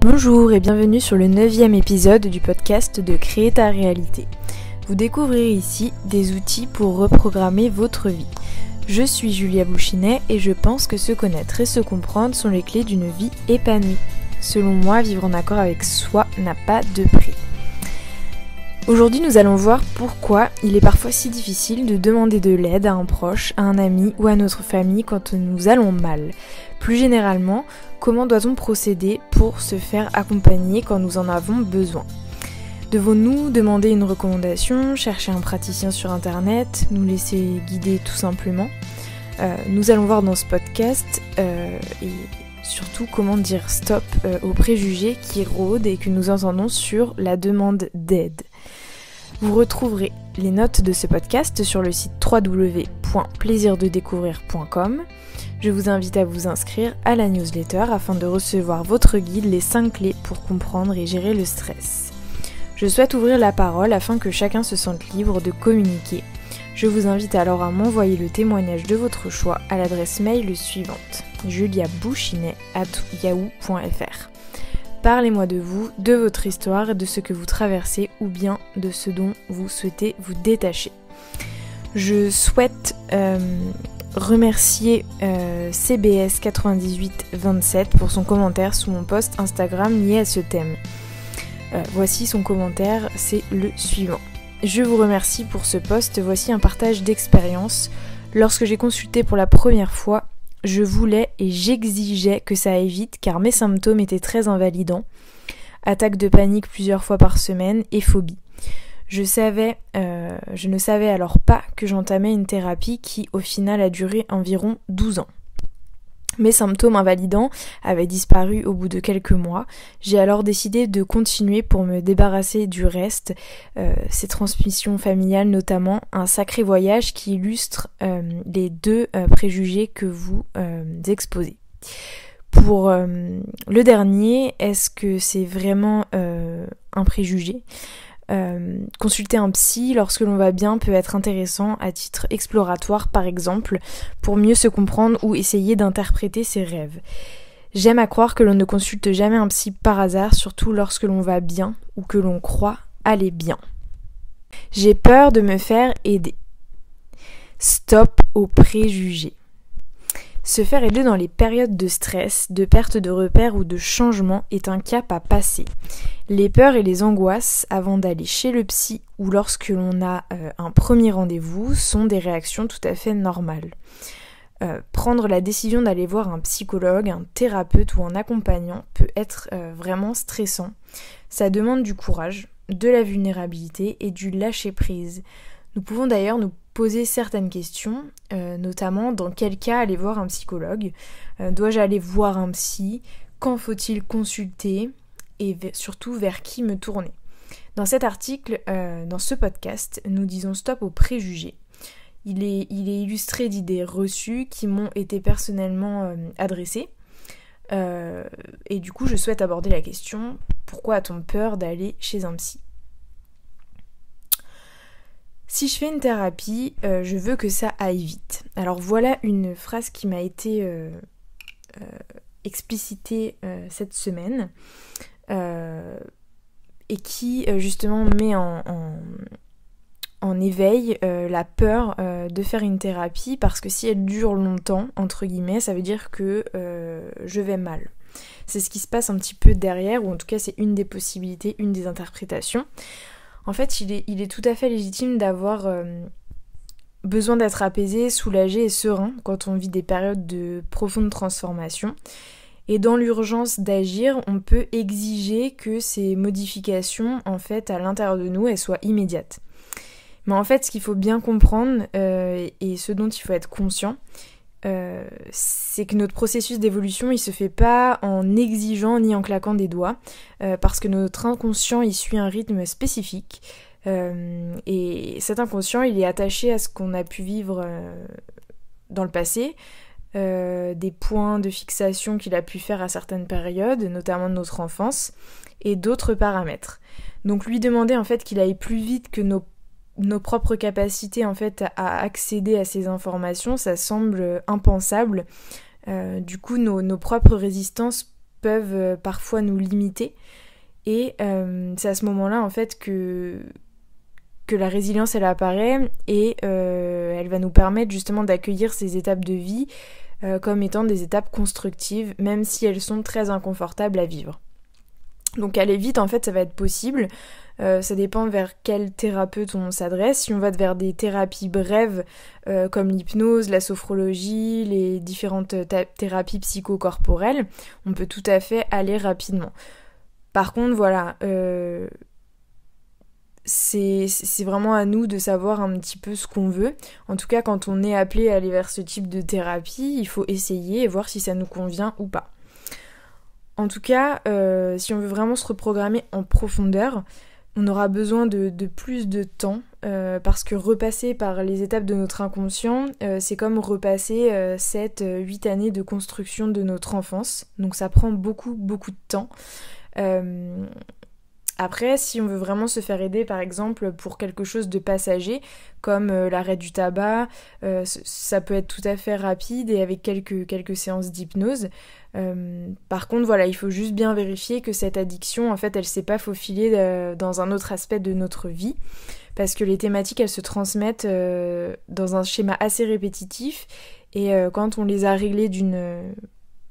Bonjour et bienvenue sur le 9e épisode du podcast de Créer ta réalité. Vous découvrirez ici des outils pour reprogrammer votre vie. Je suis Julia Bouchinet et je pense que se connaître et se comprendre sont les clés d'une vie épanouie. Selon moi, vivre en accord avec soi n'a pas de prix. Aujourd'hui, nous allons voir pourquoi il est parfois si difficile de demander de l'aide à un proche, à un ami ou à notre famille quand nous allons mal. Plus généralement, comment doit-on procéder pour se faire accompagner quand nous en avons besoin ? Devons-nous demander une recommandation, chercher un praticien sur internet, nous laisser guider tout simplement ? Nous allons voir dans ce podcast et surtout comment dire stop aux préjugés qui rôdent et que nous entendons sur la demande d'aide. Vous retrouverez les notes de ce podcast sur le site www.plaisirdedécouvrir.com. Je vous invite à vous inscrire à la newsletter afin de recevoir votre guide, les 5 clés pour comprendre et gérer le stress. Je souhaite ouvrir la parole afin que chacun se sente libre de communiquer. Je vous invite alors à m'envoyer le témoignage de votre choix à l'adresse mail suivante, juliabouchinet@yahoo.fr. Parlez-moi de vous, de votre histoire, de ce que vous traversez ou bien de ce dont vous souhaitez vous détacher. Je souhaite remercier CBS9827 pour son commentaire sous mon post Instagram lié à ce thème. Voici son commentaire, c'est le suivant. Je vous remercie pour ce post, voici un partage d'expérience. Lorsque j'ai consulté pour la première fois, je voulais et j'exigeais que ça aille vite car mes symptômes étaient très invalidants. Attaques de panique plusieurs fois par semaine et phobie. Je ne savais alors pas que j'entamais une thérapie qui au final a duré environ 12 ans. Mes symptômes invalidants avaient disparu au bout de quelques mois. J'ai alors décidé de continuer pour me débarrasser du reste, ces transmissions familiales notamment, un sacré voyage qui illustre les 2 préjugés que vous exposez. Pour le dernier, est-ce que c'est vraiment un préjugé ? Consulter un psy lorsque l'on va bien peut être intéressant à titre exploratoire par exemple pour mieux se comprendre ou essayer d'interpréter ses rêves. J'aime à croire que l'on ne consulte jamais un psy par hasard, surtout lorsque l'on va bien ou que l'on croit aller bien. J'ai peur de me faire aider. Stop aux préjugés. Se faire aider dans les périodes de stress, de perte de repères ou de changement est un cap à passer. Les peurs et les angoisses avant d'aller chez le psy ou lorsque l'on a un premier rendez-vous sont des réactions tout à fait normales. Prendre la décision d'aller voir un psychologue, un thérapeute ou un accompagnant peut être vraiment stressant. Ça demande du courage, de la vulnérabilité et du lâcher-prise. Nous pouvons d'ailleurs nous poser certaines questions, notamment dans quel cas aller voir un psychologue, dois-je aller voir un psy, quand faut-il consulter et surtout vers qui me tourner. Dans cet article, dans ce podcast, nous disons stop aux préjugés. Il est illustré d'idées reçues qui m'ont été personnellement adressées et du coup je souhaite aborder la question, pourquoi a-t-on peur d'aller chez un psy ? Si je fais une thérapie, je veux que ça aille vite. Alors voilà une phrase qui m'a été explicitée cette semaine et qui justement met en éveil la peur de faire une thérapie parce que si elle dure longtemps, entre guillemets, ça veut dire que je vais mal. C'est ce qui se passe un petit peu derrière, ou en tout cas c'est une des possibilités, une des interprétations. En fait, il est tout à fait légitime d'avoir besoin d'être apaisé, soulagé et serein quand on vit des périodes de profonde transformation. Et dans l'urgence d'agir, on peut exiger que ces modifications, en fait, à l'intérieur de nous, elles soient immédiates. Mais en fait, ce qu'il faut bien comprendre, et ce dont il faut être conscient, c'est que notre processus d'évolution, il se fait pas en exigeant ni en claquant des doigts, parce que notre inconscient, il suit un rythme spécifique, et cet inconscient, il est attaché à ce qu'on a pu vivre dans le passé, des points de fixation qu'il a pu faire à certaines périodes, notamment de notre enfance, et d'autres paramètres. Donc lui demander en fait qu'il aille plus vite que nos propres capacités en fait à accéder à ces informations, ça semble impensable. Du coup, nos propres résistances peuvent parfois nous limiter. Et c'est à ce moment-là en fait que la résilience elle apparaît et elle va nous permettre justement d'accueillir ces étapes de vie comme étant des étapes constructives, même si elles sont très inconfortables à vivre. Donc aller vite en fait ça va être possible, ça dépend vers quel thérapeute on s'adresse. Si on va vers des thérapies brèves comme l'hypnose, la sophrologie, les différentes thérapies psychocorporelles, on peut tout à fait aller rapidement. Par contre voilà, c'est vraiment à nous de savoir un petit peu ce qu'on veut. En tout cas quand on est appelé à aller vers ce type de thérapie, il faut essayer et voir si ça nous convient ou pas. En tout cas, si on veut vraiment se reprogrammer en profondeur, on aura besoin de plus de temps parce que repasser par les étapes de notre inconscient, c'est comme repasser 7-8 années de construction de notre enfance. Donc ça prend beaucoup de temps. Après, si on veut vraiment se faire aider, par exemple, pour quelque chose de passager, comme l'arrêt du tabac, ça peut être tout à fait rapide et avec quelques séances d'hypnose. Par contre, voilà, il faut juste bien vérifier que cette addiction, en fait, elle s'est pas faufilée dans un autre aspect de notre vie, parce que les thématiques, elles se transmettent dans un schéma assez répétitif, et quand on les a réglées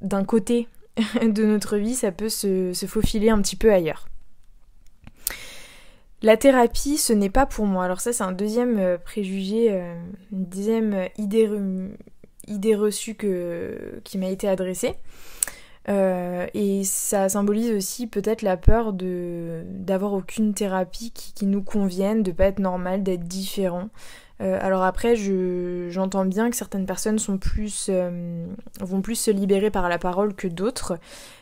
d'un côté de notre vie, ça peut se faufiler un petit peu ailleurs. La thérapie, ce n'est pas pour moi. Alors ça, c'est un deuxième préjugé, une deuxième idée reçue qui m'a été adressée. Et ça symbolise aussi peut-être la peur d'avoir aucune thérapie qui nous convienne, de pas être normal, d'être différent. Alors après, j'entends bien que certaines personnes vont plus se libérer par la parole que d'autres,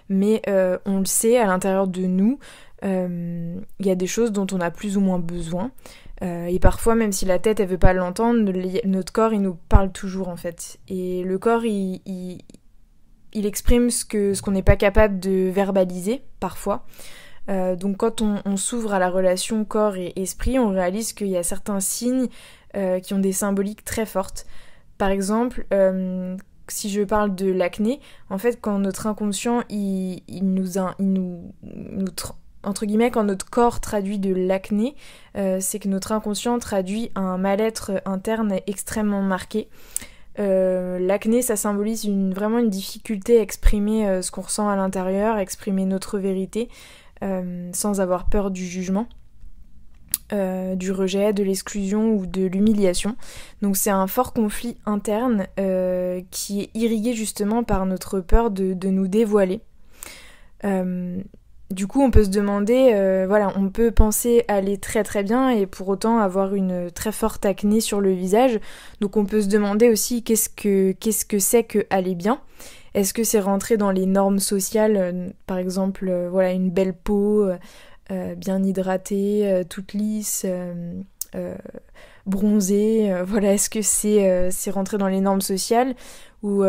mais on le sait, à l'intérieur de nous, il y a des choses dont on a plus ou moins besoin. Et parfois, même si la tête elle veut pas l'entendre, notre corps il nous parle toujours en fait. Et le corps il exprime ce qu'on n'est pas capable de verbaliser parfois. Donc quand on s'ouvre à la relation corps et esprit, on réalise qu'il y a certains signes qui ont des symboliques très fortes. Par exemple, si je parle de l'acné, en fait quand notre inconscient entre guillemets, quand notre corps traduit de l'acné, c'est que notre inconscient traduit un mal-être interne extrêmement marqué. L'acné, ça symbolise vraiment une difficulté à exprimer ce qu'on ressent à l'intérieur, à exprimer notre vérité, sans avoir peur du jugement, du rejet, de l'exclusion ou de l'humiliation. Donc c'est un fort conflit interne qui est irrigué justement par notre peur de nous dévoiler. Du coup, on peut se demander, on peut penser aller très très bien et pour autant avoir une très forte acné sur le visage. Donc on peut se demander aussi qu'est-ce que c'est que aller bien. Est-ce que c'est rentrer dans les normes sociales, par exemple, une belle peau, bien hydratée, toute lisse, bronzée, est-ce que c'est rentrer dans les normes sociales ou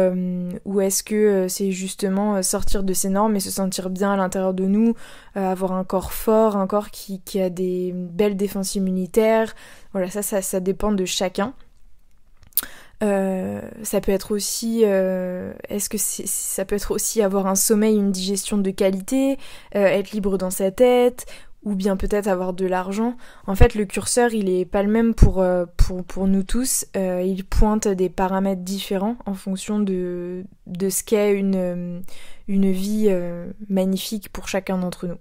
est-ce que c'est justement sortir de ces normes et se sentir bien à l'intérieur de nous, avoir un corps fort, un corps qui a des belles défenses immunitaires. Voilà, ça dépend de chacun. Ça peut être aussi ça peut être aussi avoir un sommeil, une digestion de qualité, être libre dans sa tête, ou bien peut-être avoir de l'argent. En fait, le curseur, il est pas le même pour nous tous. Il pointe des paramètres différents en fonction de ce qu'est une vie magnifique pour chacun d'entre nous.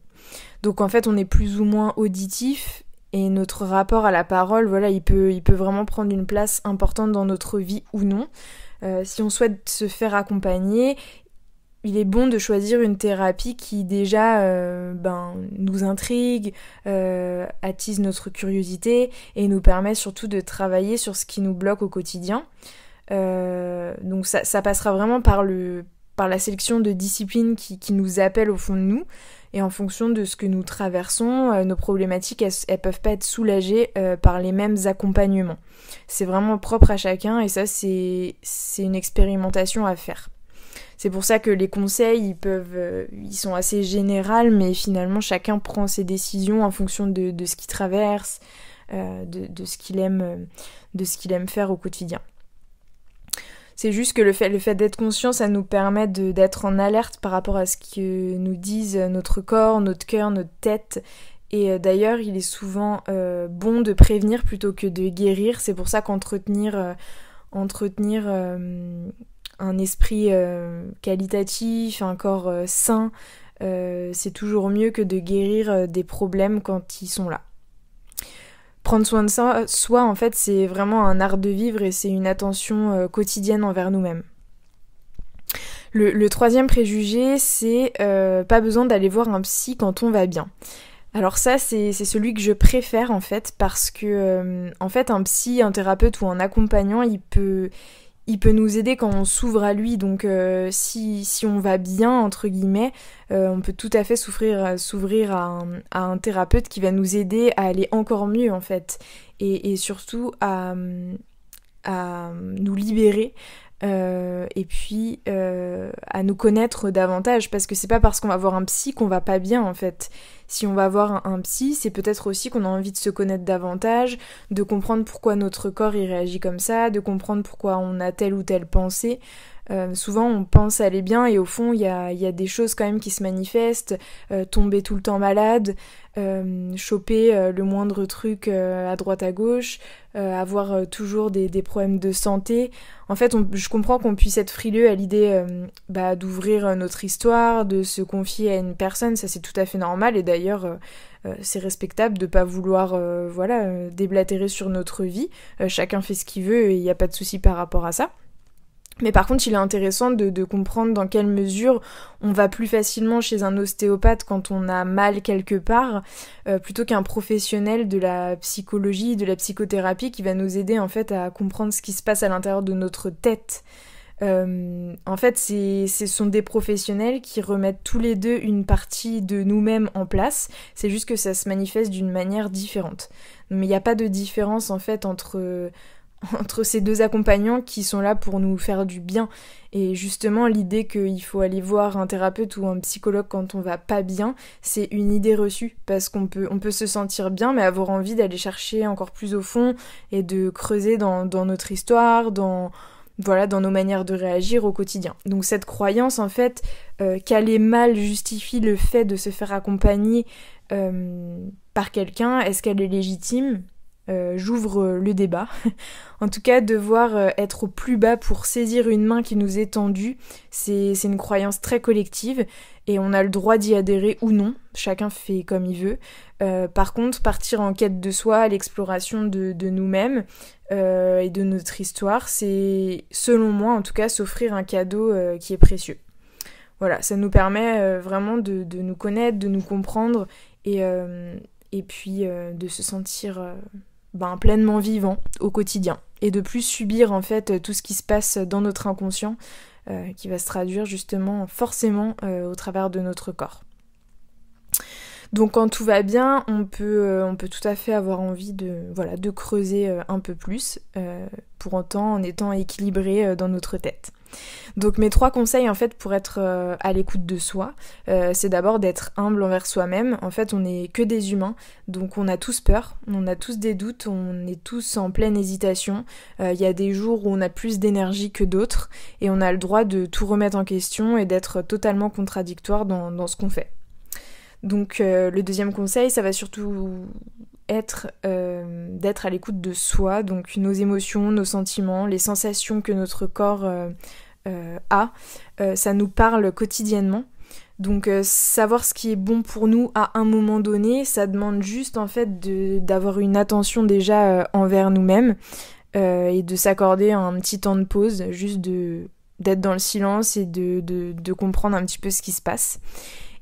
Donc en fait, on est plus ou moins auditif et notre rapport à la parole, il peut vraiment prendre une place importante dans notre vie ou non. Si on souhaite se faire accompagner, il est bon de choisir une thérapie qui déjà nous intrigue, attise notre curiosité et nous permet surtout de travailler sur ce qui nous bloque au quotidien. Donc ça passera vraiment par la sélection de disciplines qui nous appellent au fond de nous. Et en fonction de ce que nous traversons, nos problématiques, elles peuvent pas être soulagées par les mêmes accompagnements. C'est vraiment propre à chacun et ça, c'est une expérimentation à faire. C'est pour ça que les conseils, ils sont assez généraux, mais finalement chacun prend ses décisions en fonction de ce qu'il traverse, de ce qu'il aime faire au quotidien. C'est juste que le fait d'être conscient, ça nous permet d'être en alerte par rapport à ce que nous disent notre corps, notre cœur, notre tête. Et d'ailleurs, il est souvent bon de prévenir plutôt que de guérir. C'est pour ça qu'entretenir un esprit qualitatif, un corps sain, c'est toujours mieux que de guérir des problèmes quand ils sont là. Prendre soin de soi, en fait, c'est vraiment un art de vivre et c'est une attention quotidienne envers nous-mêmes. Le troisième préjugé, c'est pas besoin d'aller voir un psy quand on va bien. Alors ça, c'est celui que je préfère en fait, parce que en fait, un psy, un thérapeute ou un accompagnant, il peut nous aider quand on s'ouvre à lui. Donc si on va bien, entre guillemets, on peut tout à fait s'ouvrir à un thérapeute qui va nous aider à aller encore mieux en fait. Et surtout à nous libérer. Et puis à nous connaître davantage, parce que c'est pas parce qu'on va voir un psy qu'on va pas bien en fait. Si on va voir un psy, c'est peut-être aussi qu'on a envie de se connaître davantage, de comprendre pourquoi notre corps il réagit comme ça, de comprendre pourquoi on a telle ou telle pensée. Souvent on pense aller bien et au fond il y a des choses quand même qui se manifestent, tomber tout le temps malade, choper le moindre truc à droite à gauche, avoir toujours des problèmes de santé. En fait je comprends qu'on puisse être frileux à l'idée d'ouvrir notre histoire, de se confier à une personne, ça c'est tout à fait normal et d'ailleurs c'est respectable de pas vouloir déblatérer sur notre vie, chacun fait ce qu'il veut et il n'y a pas de souci par rapport à ça. Mais par contre, il est intéressant de comprendre dans quelle mesure on va plus facilement chez un ostéopathe quand on a mal quelque part, plutôt qu'un professionnel de la psychologie, de la psychothérapie qui va nous aider en fait à comprendre ce qui se passe à l'intérieur de notre tête. En fait, ce sont des professionnels qui remettent tous les deux une partie de nous-mêmes en place, c'est juste que ça se manifeste d'une manière différente. Mais il n'y a pas de différence en fait entre ces deux accompagnants qui sont là pour nous faire du bien. Et justement, l'idée qu'il faut aller voir un thérapeute ou un psychologue quand on va pas bien, c'est une idée reçue, parce qu'on peut se sentir bien, mais avoir envie d'aller chercher encore plus au fond et de creuser dans notre histoire, dans nos manières de réagir au quotidien. Donc cette croyance, en fait, qu'aller mal justifie le fait de se faire accompagner par quelqu'un, est-ce qu'elle est légitime ? J'ouvre le débat. En tout cas, devoir être au plus bas pour saisir une main qui nous est tendue, c'est une croyance très collective et on a le droit d'y adhérer ou non, chacun fait comme il veut. Par contre, partir en quête de soi, à l'exploration de nous-mêmes et de notre histoire, c'est, selon moi en tout cas, s'offrir un cadeau qui est précieux. Voilà, ça nous permet vraiment de nous connaître, de nous comprendre et puis de se sentir pleinement vivant au quotidien et de plus subir en fait tout ce qui se passe dans notre inconscient qui va se traduire justement forcément au travers de notre corps. Donc quand tout va bien, on peut tout à fait avoir envie de creuser un peu plus, pour autant en étant équilibré dans notre tête. Donc mes 3 conseils en fait pour être à l'écoute de soi, c'est d'abord d'être humble envers soi-même. En fait on n'est que des humains, donc on a tous peur, on a tous des doutes, on est tous en pleine hésitation. Il y a des jours où on a plus d'énergie que d'autres et on a le droit de tout remettre en question et d'être totalement contradictoire dans ce qu'on fait. Donc le deuxième conseil, ça va surtout être d'être à l'écoute de soi, donc nos émotions, nos sentiments, les sensations que notre corps a, ça nous parle quotidiennement. Donc savoir ce qui est bon pour nous à un moment donné, ça demande juste en fait d'avoir une attention déjà envers nous-mêmes et de s'accorder un petit temps de pause, juste d'être dans le silence et de comprendre un petit peu ce qui se passe.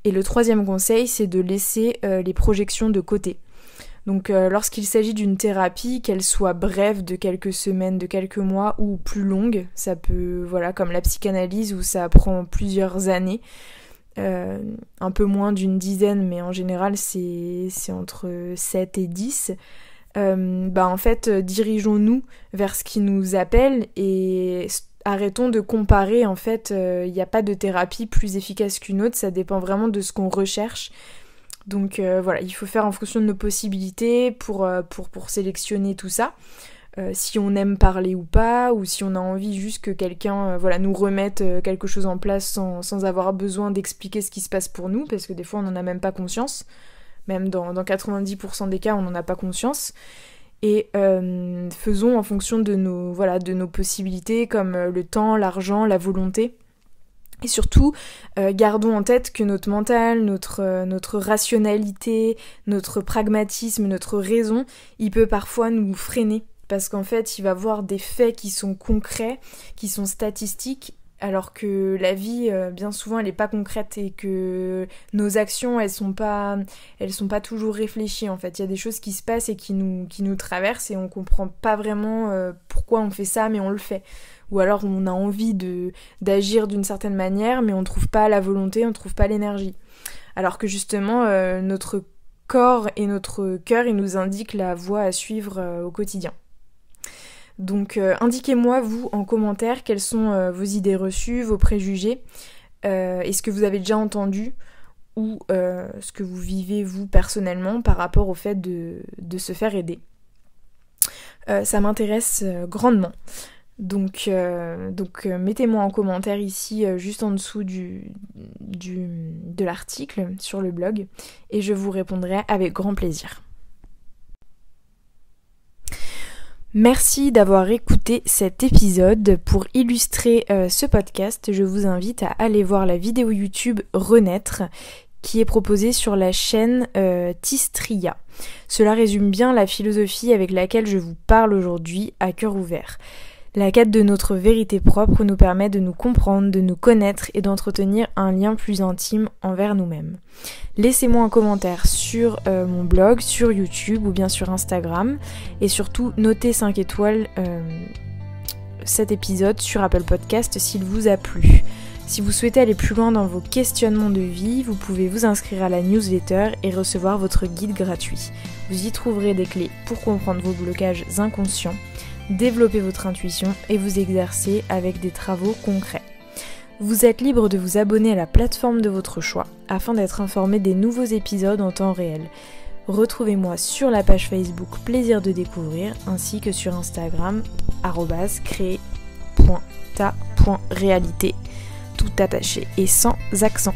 Et le troisième conseil, c'est de laisser les projections de côté. Donc lorsqu'il s'agit d'une thérapie, qu'elle soit brève de quelques semaines, de quelques mois ou plus longue, ça peut, comme la psychanalyse où ça prend plusieurs années, un peu moins d'une dizaine, mais en général c'est entre 7 et 10. En fait, dirigeons-nous vers ce qui nous appelle et arrêtons de comparer. En fait, il n'y a pas de thérapie plus efficace qu'une autre, ça dépend vraiment de ce qu'on recherche. Donc il faut faire en fonction de nos possibilités pour sélectionner tout ça. si on aime parler ou pas, ou si on a envie juste que quelqu'un nous remette quelque chose en place sans avoir besoin d'expliquer ce qui se passe pour nous, parce que des fois on n'en a même pas conscience, même dans 90% des cas on n'en a pas conscience, et faisons en fonction de nos possibilités, comme le temps, l'argent, la volonté. Et surtout, gardons en tête que notre mental, notre rationalité, notre pragmatisme, notre raison, il peut parfois nous freiner. Parce qu'en fait, il va voir des faits qui sont concrets, qui sont statistiques, alors que la vie, bien souvent, elle n'est pas concrète et que nos actions, elles sont pas toujours réfléchies, en fait. Il y a des choses qui se passent et qui nous traversent et on comprend pas vraiment pourquoi on fait ça, mais on le fait. Ou alors on a envie d'agir d'une certaine manière, mais on ne trouve pas la volonté, on ne trouve pas l'énergie. Alors que justement, notre corps et notre cœur, ils nous indiquent la voie à suivre au quotidien. Donc indiquez-moi, vous, en commentaire, quelles sont vos idées reçues, vos préjugés, et ce que vous avez déjà entendu, ou ce que vous vivez, vous, personnellement, par rapport au fait de se faire aider. Ça m'intéresse grandement. Donc mettez-moi en commentaire ici, juste en dessous de l'article sur le blog, et je vous répondrai avec grand plaisir. Merci d'avoir écouté cet épisode. Pour illustrer ce podcast, je vous invite à aller voir la vidéo YouTube Renaître qui est proposée sur la chaîne Tistria. Cela résume bien la philosophie avec laquelle je vous parle aujourd'hui à cœur ouvert. La quête de notre vérité propre nous permet de nous comprendre, de nous connaître et d'entretenir un lien plus intime envers nous-mêmes. Laissez-moi un commentaire sur mon blog, sur YouTube ou bien sur Instagram, et surtout notez 5 étoiles cet épisode sur Apple Podcast s'il vous a plu. Si vous souhaitez aller plus loin dans vos questionnements de vie, vous pouvez vous inscrire à la newsletter et recevoir votre guide gratuit. Vous y trouverez des clés pour comprendre vos blocages inconscients, développer votre intuition et vous exercer avec des travaux concrets. Vous êtes libre de vous abonner à la plateforme de votre choix afin d'être informé des nouveaux épisodes en temps réel. Retrouvez-moi sur la page Facebook Plaisir de découvrir ainsi que sur Instagram @créer.ta.réalité, tout attaché et sans accent.